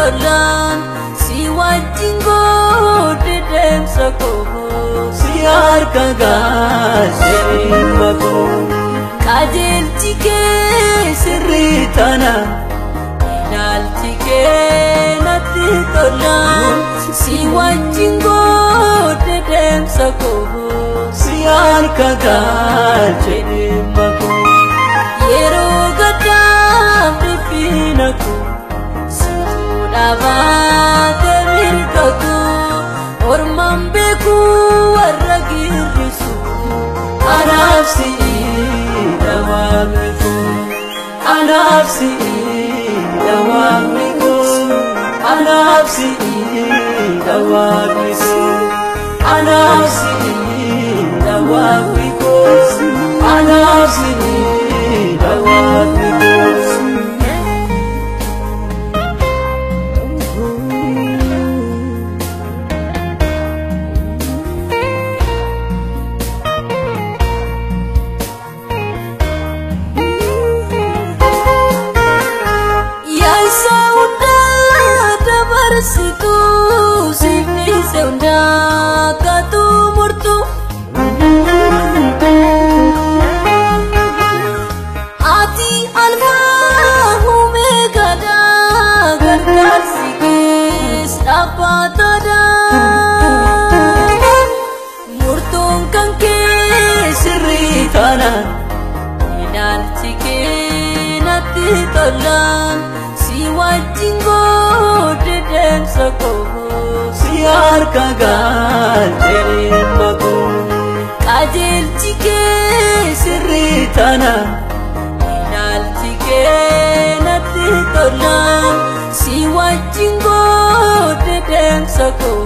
tolan si wajjin godhe deemsa koo si harka galchee makoo qajeelchi kee sirrii taanaan ilaalchi kee natti tolan si wajjin godhe deemsa koo si harka galchee makoo yeroo gaddaaf dhiphina koo situu dhaabaate mirga koo ormaan beeku warra girrisu anaaf si'idha waaqni koo anaaf si'idha waaqni koo anaaf si'idha waaqni koo anaaf si'idha waaqni koo anaaf si'idha waaqni koo. Situ sini seunda katu murtu ati alfa omega da gargar sikis dapat ada murtung kangke sirri tanan ilaalchi kee natti tolan si wajjin godhe deemsa koo si harka galchee makoo qajeelchi kee sirrii taanaan ilaalchi kee natti tolan si wajjin godhe deemsa koo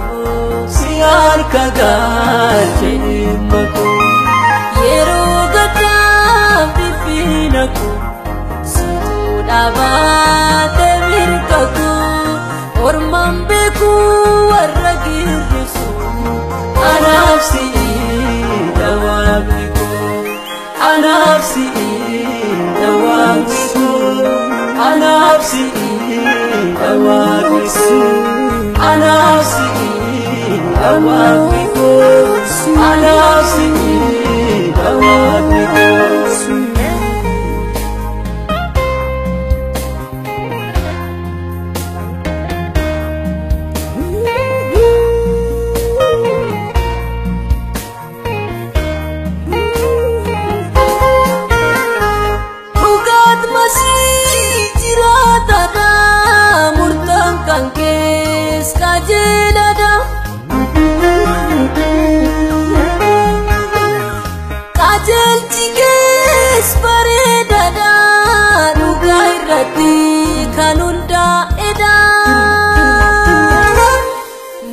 si harka galchee makoo yeroo gaddaaf dhiphina koo situu dhaabaate mirga koo ormaan beeku warra girrisu anaaf si'idha waaqni koo anaaf si'idha waaqni koo anaaf si'idha waaqni koo anaaf si'idha waaqni koo anaaf si'idha waaqni koo. Kangkes kajelada kajelchi kees bareedada dhugaa irratti kan hundaa'edha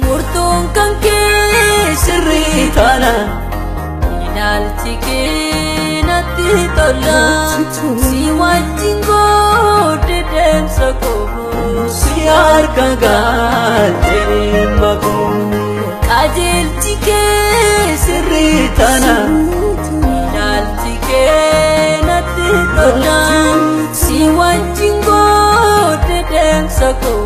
murtoon kankee sirrii taanaan ilaalchi kee natti tolan si wajjin godhe deemsa koo si harka galchee makoo qajeelchi kee sirrii taanaan ilaalchi kee natti tolan si wajjin godhe deemsa koo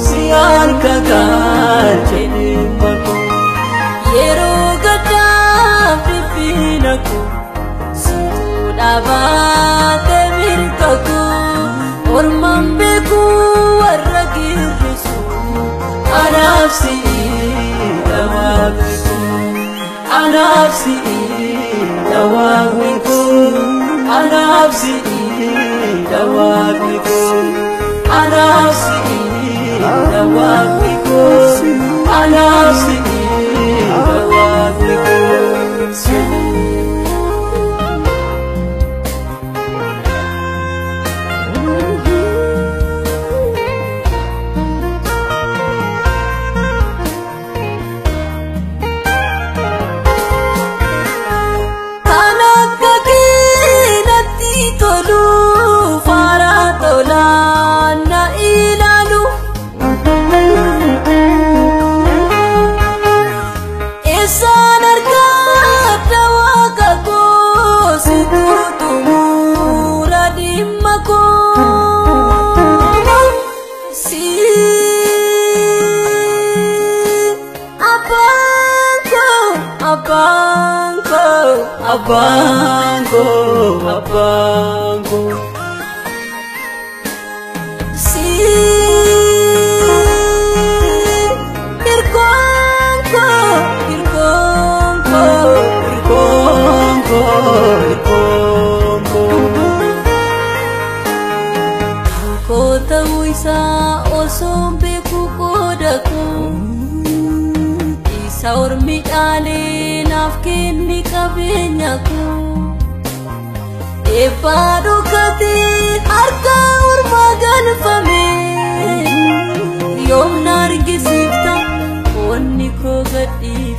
si harka galchee makoo yeroo gaddaaf dhiphina koo situu dhaabaate mirga koo ormaan beeku warra girrisu anaaf si'idha waaqni koo anaaf si'idha waaqni koo anaaf si'idha waaqni koo anaaf si'idha waaqni koo anaaf si'idha waaqni koo. Abango, abango. Si irkongo, irkongo, irkongo, irkongo. Kota wisa osombe kukodaku. Saur midale nafkini kabinyaku. Epado kati harka urmagan fame. Yom nargisifta onni ko gadi.